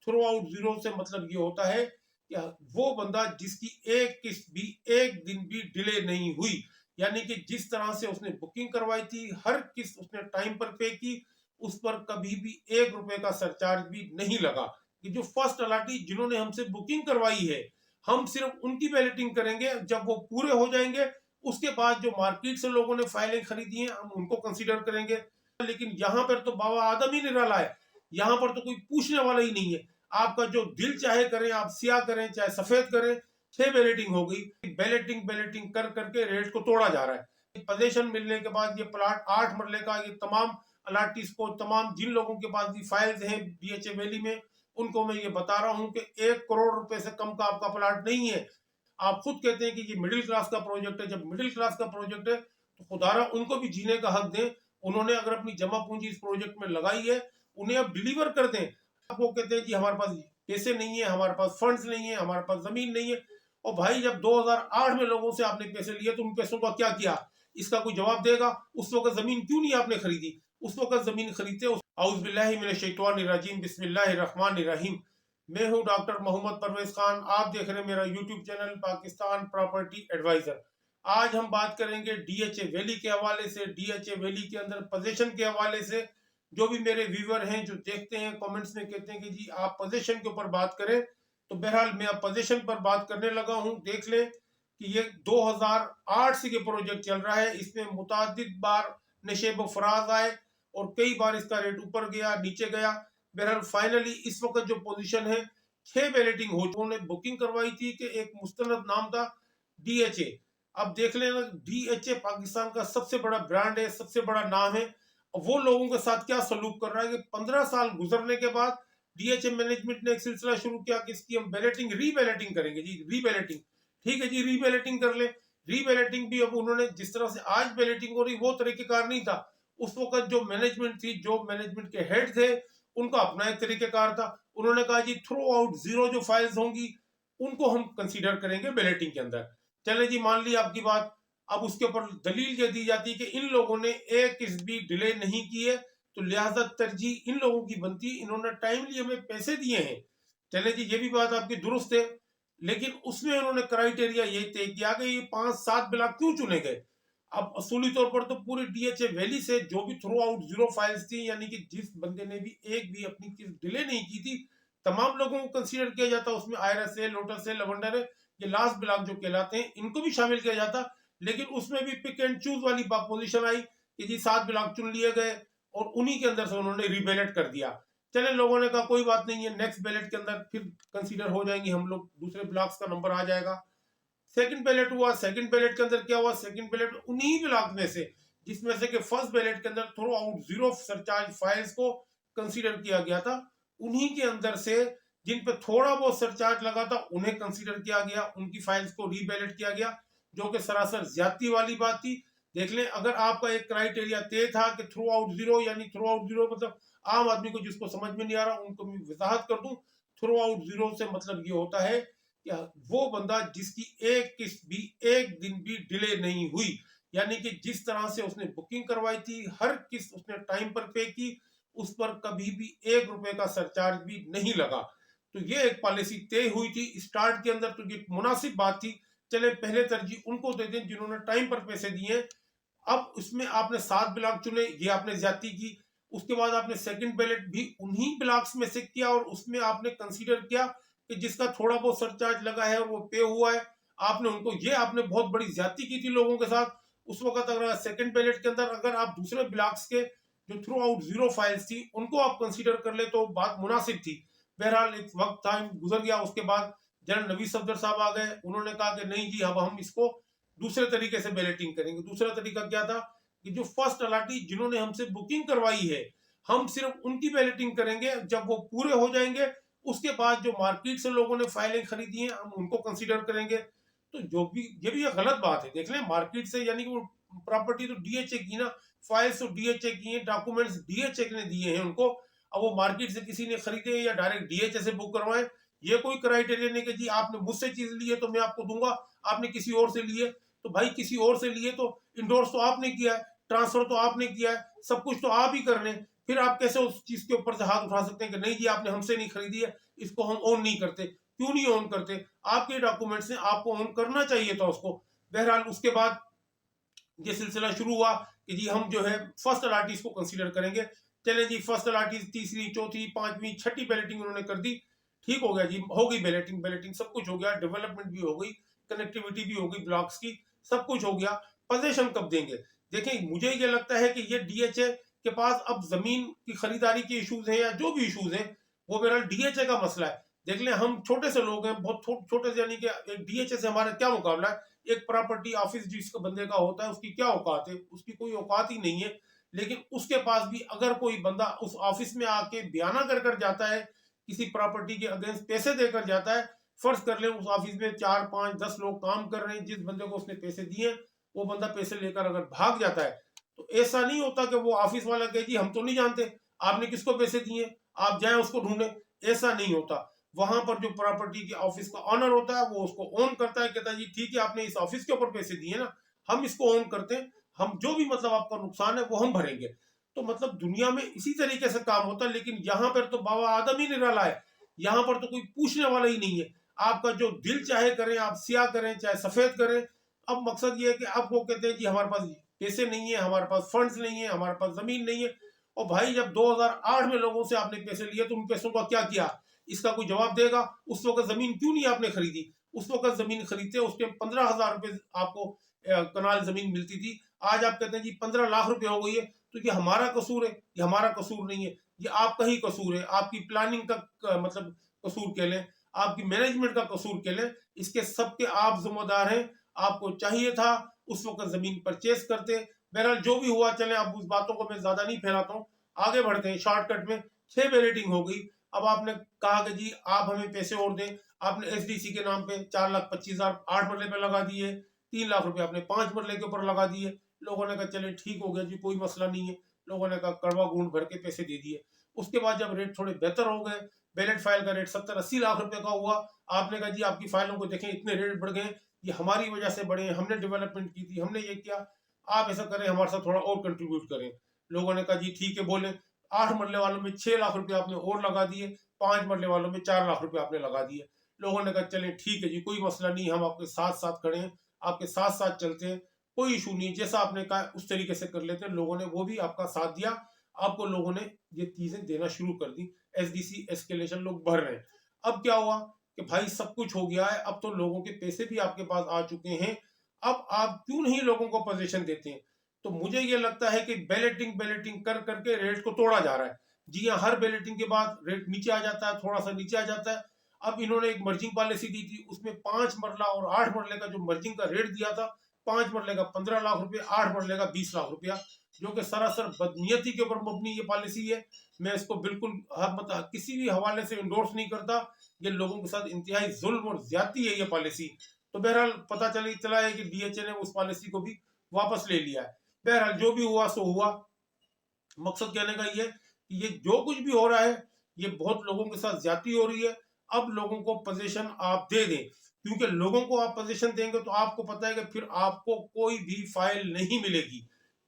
Throw out zero से मतलब ये होता है कि वो बंदा जिसकी एक किस्त भी एक दिन भी डिले नहीं हुई, यानी कि जिस तरह से उसने बुकिंग करवाई थी, हर किस्त उसने टाइम पर पे की, उस पर कभी भी 1 रुपए का सरचार्ज भी नहीं लगा। कि जो फर्स्ट अलाटी जिन्होंने हमसे बुकिंग करवाई है, हम सिर्फ उनकी बैलेटिंग करेंगे। जब वो पूरे हो जाएंगे उसके बाद जो मार्केट से लोगों ने फाइलें खरीदी हैं हम उनको कंसीडर करेंगे। लेकिन यहाँ पर तो बाबा आदम ही निराला है, यहाँ पर तो कोई पूछने वाला ही नहीं है। आपका जो दिल चाहे करें, आप सिया करें चाहे सफेद करें। 6 बैलेटिंग हो गई, बैलेटिंग बैलेटिंग कर करके रेट को तोड़ा जा रहा है। पोजीशन मिलने के बाद ये प्लाट 8 मरले का, ये तमाम अलाटीज को, तमाम जिन लोगों के पास भी फाइल्स हैं डीएचए वैली में, उनको मैं ये बता रहा हूं कि 1 करोड़ रुपए से कम का आपका प्लाट नहीं है। आप खुद कहते हैं कि ये मिडिल क्लास का प्रोजेक्ट है। जब मिडिल क्लास का प्रोजेक्ट है तो खुदारा उनको भी जीने का हक दें। उन्होंने अगर अपनी जमा पूंजी इस प्रोजेक्ट में लगाई है, उन्हें अब डिलीवर कर दें। आपको कहते हैं कि हमारे पास पैसे नहीं है, हमारे पास फंड्स नहीं है, हमारे पास जमीन नहीं है। और भाई जब 2008 में लोगों से आपने पैसे लिए तो उन पैसों का क्या किया, इसका कोई जवाब देगा? उस वक्त जमीन क्यों नहीं आपने खरीदी? उस वक्त जमीन खरीदते। औज़ बिल्लाहि मिनश शैतानिर रजीम, बिस्मिल्लाहिर रहमानिर रहीम। मैं हूं डॉक्टर मोहम्मद परवेज खान। आप देख रहे हैं मेरा YouTube channel Pakistan property adviser. आज हम बात करेंगे डीएचए वैली के हवाले से, डीएचए वैली के अंदर पोजीशन के हवाले से। जो भी मेरे व्यूअर हैं जो देखते हैं कमेंट्स में कहते हैं कि जी आप पोजीशन के ऊपर बात करें, तो बहरहाल मैं अब पोजीशन पर बात करने लगा हूं। देख लें कि ये 2008 से ये प्रोजेक्ट चल रहा है। इसमें मुतादिद बार नशेब फराज आए और कई बार इसका रेट ऊपर गया नीचे गया। बहरहाल फाइनली इस वक्त जो पोजीशन है, 6 बैलेटिंग हो, उन्होंने बुकिंग करवाई थी कि एक मुस्तनद नाम था डीएचए। अब देख लेना, डीएचए पाकिस्तान का सबसे बड़ा ब्रांड है, सबसे बड़ा नाम है। वो लोगों के साथ क्या सलूक कर रहा है कि 15 साल गुजरने के बाद डीएचए मैनेजमेंट ने एक सिलसिला शुरू किया कि इसकी हम बैलेटिंग रीबैलेटिंग करेंगे। जी रीबैलेटिंग, ठीक है जी, रीबैलेटिंग कर ले। रीबैलेटिंग भी अब उन्होंने, जिस तरह से आज बैलेटिंग हो रही वो तरीकेकार नहीं था। उस वक्त जो मैनेजमेंट थी, जो मैनेजमेंट के हेड थे, उनका अपना एक तरीकेकार था। उन्होंने कहा जी थ्रू आउट जीरो जो फाइल्स होंगी उनको हम कंसीडर करेंगे बैलेटिंग के अंदर। चले जी, मान ली आपकी बात। अब उसके ऊपर दलील ये दी जाती है कि इन लोगों ने एक किस्त भी डिले नहीं की है, तो लिहाजा तरजीह इन लोगों की बनती है, इन्होंने टाइमली हमें पैसे दिए हैं। चले जी, ये भी बात आपकी दुरुस्त है। लेकिन उसमें उन्होंने क्राइटेरिया ये तय किया कि ये 5-7 ब्लॉक क्यों चुने गए। अब असूली तौर पर तो पूरी डीएचए वैली से जो भी थ्रू आउट जीरो फाइल्स थी, यानी कि जिस बंदे ने भी एक भी अपनी किस्त डिले नहीं की थी, तमाम लोगों को कंसीडर किया जाता। उसमें आयरस है, लोटस है, लवेंडर है, ये लास्ट ब्लॉक जो कहलाते हैं, इनको भी शामिल किया जाता। लेकिन उसमें भी पिक एंड चूज वाली पोजीशन आई कि जी 7 ब्लॉक चुन लिए गए और उन्हीं के अंदर से उन्होंने रीबैलेट कर दिया। चले, लोगों ने कहा कोई बात नहीं है, नेक्स्ट बैलेट के अंदर फिर कंसीडर हो जाएंगे हम लोग, दूसरे ब्लॉक्स का नंबर आ जाएगा। सेकंड बैलेट हुआ, सेकंड बैलेट के अंदर क्या हुआ, सेकंड बैलेट उन्हीं ब्लॉक में से जिसमें से कि फर्स्ट बैलेट के अंदर through out zero surcharge files को कंसीडर किया गया था, उन्हीं के अंदर से जिन पे थोड़ा बहुत सरचार्ज लगा था उन्हें कंसीडर किया गया, उनकी फाइल्स को रीबैलेट किया गया, जो कि सरासर ज्यादती वाली बात थी। देख लें, अगर आपका एक क्राइटेरिया तय था कि थ्रू आउट जीरो, यानी थ्रू आउट जीरो मतलब आम आदमी को जिसको समझ में नहीं आ रहा उनको मैं वजाहत कर दूं, थ्रू आउट जीरो से मतलब ये होता है कि वो बंदा जिसकी एक किस्त भी एक दिन भी डिले नहीं हुई, यानी कि जिस तरह से उसने बुकिंग करवाई थी, हर किस्त उसने टाइम पर पे की, उस पर कभी भी 1 रुपए का सरचार्ज भी नहीं लगा। तो ये एक पॉलिसी तय हुई थी स्टार्ट के अंदर, तो ये मुनासिब बात थी। चले, पहले तरजीह उनको दे दें जिन्होंने टाइम पर पैसे दिए। अब उसमें आपने 7 ब्लॉक चुने, ये आपने ज्यादती की। उसके बाद आपने सेकंड बैलेट भी उन्हीं ब्लॉक्स में से किया और उसमें आपने कंसीडर किया कि जिसका थोड़ा बहुत सरचार्ज लगा है और वो पे हुआ है, आपने उनको, ये आपने बहुत बड़ी ज्यादती की थी लोगों के साथ उस वक्त। अगर सेकंड बैलेट के अंदर अगर आप दूसरे ब्लॉक्स के जो थ्रू आउट जीरो फाइल्स थी उनको आप कंसीडर कर ले तो बात मुनासिब थी। बहरहाल एक वक्त टाइम गुजर गया, उसके बाद जनरल नवीद सफदर साहब आ गए, उन्होंने कहा कि नहीं जी अब हम इसको दूसरे तरीके से बैलेटिंग करेंगे। दूसरा तरीका क्या था कि जो फर्स्ट अलाटी जिन्होंने हमसे बुकिंग करवाई है, हम सिर्फ उनकी बैलेटिंग करेंगे। जब वो पूरे हो जाएंगे उसके बाद जो मार्केट से लोगों ने फाइलें खरीदी हैं हम उनको कंसीडर करेंगे। तो जो भी, ये भी एक गलत बात है। देख लें, मार्केट से यानी कि वो प्रॉपर्टी तो डीएचए की ना, फाइल्स तो डीएचए की हैं, डॉक्यूमेंट्स डीएचए ने दिए हैं उनको। अब वो मार्केट से किसी ने खरीदे या डायरेक्ट डीएचए से बुक करवाए, ये कोई क्राइटेरिया नहीं कि जी आपने मुझसे चीज ली है तो मैं आपको दूंगा, आपने किसी और से लिए तो भाई किसी और से लिए तो इंडोर्स तो आपने किया है, ट्रांसफर तो आपने किया है, सब कुछ तो आप ही कर रहे हैं। फिर आप कैसे उस चीज के ऊपर से हाथ उठा सकते हैं कि नहीं जी आपने हमसे नहीं खरीदी है, इसको हम ओन नहीं करते। क्यों नहीं ओन करते? आपके डॉक्यूमेंट्स हैं, आपको ओन करना चाहिए था उसको। बहरहाल उसके बाद ये सिलसिला शुरू हुआ कि जी हम जो है फर्स्ट अलाटीज को कंसीडर करेंगे। चले जी फर्स्ट अलाटीज तीसरी चौथी पांचवी छठी बैलेटिंग उन्होंने कर दी। ठीक हो गया जी, हो गई बैलेटिंग, बैलेटिंग सब कुछ हो गया, डेवलपमेंट भी हो गई, कनेक्टिविटी भी हो गई ब्लॉक्स की, सब कुछ हो गया। पोजीशन कब देंगे? देखें मुझे ये लगता है कि ये डीएचए के पास अब जमीन की खरीदारी के इश्यूज हैं या जो भी इश्यूज हैं वो बहरहाल डीएचए का मसला है। देख लें हम छोटे से लोग हैं, बहुत छोटे से, यानी कि एक डीएचए से हमारा क्या मुकाबला है? एक प्रॉपर्टी ऑफिस जिसका बंदे का होता है उसकी क्या औकात है? उसकी कोई औकात ही नहीं है। लेकिन उसके पास भी अगर कोई बंदा उस ऑफिस में आके बयाना कर कर जाता है, किसी प्रॉपर्टी के अगेंस्ट पैसे देकर जाता है, फर्ज कर ले उस ऑफिस में 4 5 10 लोग काम कर रहे हैं, जिस बंदे को उसने पैसे दिए वो बंदा पैसे लेकर अगर भाग जाता है, तो ऐसा नहीं होता कि वो ऑफिस वाला कहे जी हम तो नहीं जानते आपने किसको पैसे दिए, आप जाए उसको ढूंढे। ऐसा नहीं होता। वहां पर जो प्रॉपर्टी के ऑफिस का ऑनर होता है वो उसको ओन करता है, कहता है जी ठीक है आपने इस ऑफिस के ऊपर पैसे दिए ना, हम इसको ओन करते हैं, हम जो भी मतलब आपका नुकसान है वो हम भरेंगे। तो मतलब दुनिया में इसी तरीके से काम होता है। लेकिन यहाँ पर तो बाबा आदम ही निराला है, यहाँ पर तो कोई पूछने वाला ही नहीं है। आपका जो दिल चाहे करें, आप सियाह करें चाहे सफेद करें। अब मकसद ये है कि आपको कहते हैं कि हमारे पास पैसे नहीं है, हमारे पास फंड्स नहीं है, हमारे पास जमीन नहीं है। और भाई जब 2008 में लोगों से आपने पैसे लिए तो उन पैसों का क्या किया, इसका कोई जवाब देगा? उस वक्त जमीन क्यों नहीं आपने खरीदी? उस वक्त जमीन खरीदते उस टाइम 15,000 रुपए आपको कनाल जमीन मिलती थी। आज आप कहते हैं जी 15 लाख रुपए हो गई है। तो ये हमारा कसूर है? ये हमारा कसूर नहीं है, ये आपका ही कसूर है। आपकी प्लानिंग का मतलब कसूर कह लें, आपकी मैनेजमेंट का कसूर कह लें, इसके सबके आप जिम्मेदार हैं। आपको चाहिए था उस वक्त जमीन परचेज करते। बहरहाल जो भी हुआ, चले अब उस बातों को मैं ज्यादा नहीं फैलाता हूँ, आगे बढ़ते हैं शॉर्टकट में। 6 बैलेटिंग हो गई। अब आपने कहा कि जी आप हमें पैसे और दें, आपने एसडीसी के नाम पे 4,25,000 8 मरले पे लगा दिए, 3 लाख रुपए आपने 5 मरले के ऊपर लगा दिए। लोगों ने कहा चले ठीक हो गया जी, कोई मसला नहीं है। लोगों ने कहा कड़वा गूंद भर के पैसे दे दिए। उसके बाद जब रेट थोड़े बेहतर हो गए, बैलेट फाइल का रेट 70-80 लाख रुपए का हुआ, आपने कहा जी आपकी फाइलों को देखें इतने रेट बढ़ गए, ये हमारी वजह से बढ़े, हमने डेवलपमेंट की थी, हमने ये किया, आप ऐसा करें हमारे साथ थोड़ा और कंट्रीब्यूट करें। लोगों ने कहा जी ठीक है, बोले 8 मरले वालों में 6 लाख रुपए आपने और लगा दिए, 5 मरले वालों में 4 लाख रुपए आपने लगा दिए। लोगों ने कहा चले ठीक है जी, कोई मसला नहीं, हम आपके साथ साथ खड़े हैं, आपके साथ साथ चलते हैं, कोई इशू नहीं, जैसा आपने कहा उस तरीके से कर लेते हैं। लोगों ने वो भी आपका साथ दिया, आपको लोगों ने ये चीजें देना शुरू कर दी। एसडीसी एस्केलेशन लोग भर रहे हैं। अब क्या हुआ कि भाई सब कुछ हो गया है, अब तो लोगों के पैसे भी आपके पास आ चुके हैं, अब आप क्यों नहीं लोगों को पोजीशन देते हैं? तो मुझे ये लगता है कि बैलेटिंग बैलेटिंग कर करके रेट को तोड़ा जा रहा है। जी हाँ, हर बैलेटिंग के बाद रेट नीचे आ जाता है, थोड़ा सा नीचे आ जाता है। अब इन्होंने एक मर्जिंग पॉलिसी दी थी, उसमें 5 मरला और 8 मरले का जो मर्जिंग का रेट दिया था, 5 मरले का 15 लाख रुपए, 8 मरले का 20 लाख रुपया, जो कि सरासर बदनीयती के ऊपर मबनी ये पॉलिसी है। मैं इसको बिल्कुल मतलब किसी भी हवाले से इंडोर्स नहीं करता। ये लोगों के साथ इंतहाई जुल्म और ज्यादती है ये पॉलिसी। तो बहरहाल पता चला है कि डीएचए ने उस पॉलिसी को भी वापस ले लिया है। बहरहाल जो भी हुआ सो हुआ। मकसद कहने का ये कि ये जो कुछ भी हो रहा है ये बहुत लोगों के साथ ज्यादती हो रही है। अब लोगों को पोजीशन आप दे दें, क्योंकि लोगों को आप पोजीशन देंगे तो आपको पता है कि फिर आपको कोई भी फाइल नहीं मिलेगी।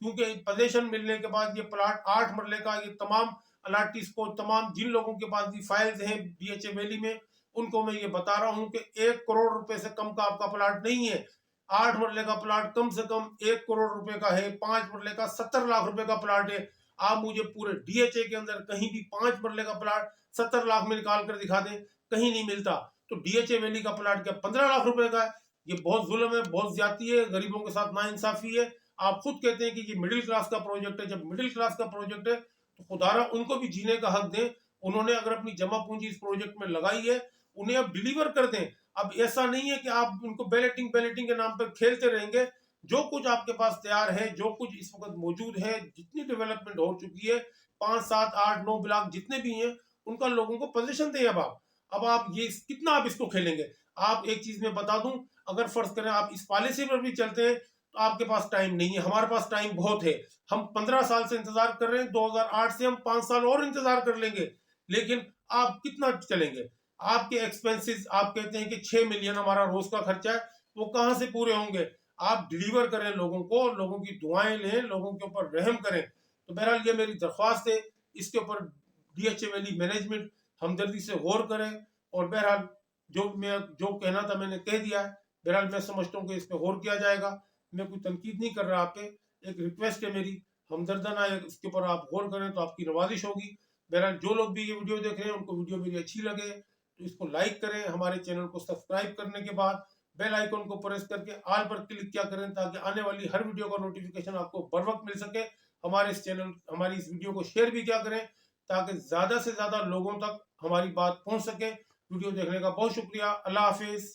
क्योंकि पोजीशन मिलने के बाद ये प्लाट 8 मरले का, ये तमाम अलाटीज को, तमाम जिन लोगों के पास भी फाइल्स हैं डीएचए वैली में, उनको मैं ये बता रहा हूं कि 1 करोड़ रुपए से कम का आपका प्लाट नहीं है। 8 मरले का प्लाट कम से कम 1 करोड़ रुपए का है, 5 मरले का 70 लाख रुपए का प्लाट है। आप मुझे पूरे डीएचए के अंदर कहीं भी 5 मरले का प्लाट 70 लाख में निकाल कर दिखा दें, कहीं नहीं मिलता। तो डीएचए वैली का प्लाट क्या 15 लाख रुपए का है? ये बहुत जुल्म है, बहुत ज्यादती है, गरीबों के साथ नाइंसाफी है। आप खुद कहते हैं कि ये मिडिल क्लास का प्रोजेक्ट है। जब मिडिल क्लास का प्रोजेक्ट है तो खुदारा उनको भी जीने का हक दें। उन्होंने अगर अपनी जमा पूंजी इस प्रोजेक्ट में लगाई है, उन्हें अब डिलीवर कर दें। अब ऐसा नहीं है कि आप उनको बैलेटिंग बैलेटिंग के नाम पर खेलते रहेंगे। जो कुछ आपके पास तैयार है, जो कुछ इस वक्त मौजूद है, जितनी डेवलपमेंट हो चुकी है, 5 7 8 9 ब्लॉक जितने भी हैं, उनका लोगों को पोजीशन दें। अब आप ये कितना आप इसको खेलेंगे? आप एक चीज में बता दूं, अगर फर्ज करें आप इस पॉलिसी पर भी चलते हैं तो आपके पास टाइम नहीं है, हमारे पास टाइम बहुत है। हम 15 साल से इंतजार कर रहे हैं, 2008 से हम 5 साल और इंतजार कर लेंगे। लेकिन आप कितना चलेंगे? आपके एक्सपेंसेस, आप कहते हैं कि 6 मिलियन हमारा रोज का खर्चा है, वो कहां से पूरे होंगे? आप डिलीवर करें लोगों को, लोगों की दुआएं लें, लोगों के ऊपर रहम करें। तो बहरहाल ये मेरी दरख्वास्त है। इसके ऊपर DHA वैली मैनेजमेंट हमदर्दी से गौर करें। और बहरहाल जो कहना था मैंने कह दिया है। बहरहाल मैं समझता हूँ कि इस पर गौर किया जाएगा। मैं कोई तनकीद नहीं कर रहा आप पे, एक रिक्वेस्ट है मेरी, हमदर्दाना है, इसके ऊपर आप गौर करें तो आपकी नवाजिश होगी। बहरहाल जो लोग भी ये वीडियो देख रहे हैं उनको वीडियो मेरी अच्छी लगे तो इसको लाइक करें, हमारे चैनल को सब्सक्राइब करने के बाद बेल आइकन को प्रेस करके ऑल पर क्लिक क्या करें ताकि आने वाली हर वीडियो का नोटिफिकेशन आपको बर वक्त मिल सके। हमारी इस वीडियो को शेयर भी क्या करें ताकि ज्यादा से ज्यादा लोगों तक हमारी बात पहुंच सके। वीडियो देखने का बहुत शुक्रिया। अल्लाह हाफिज।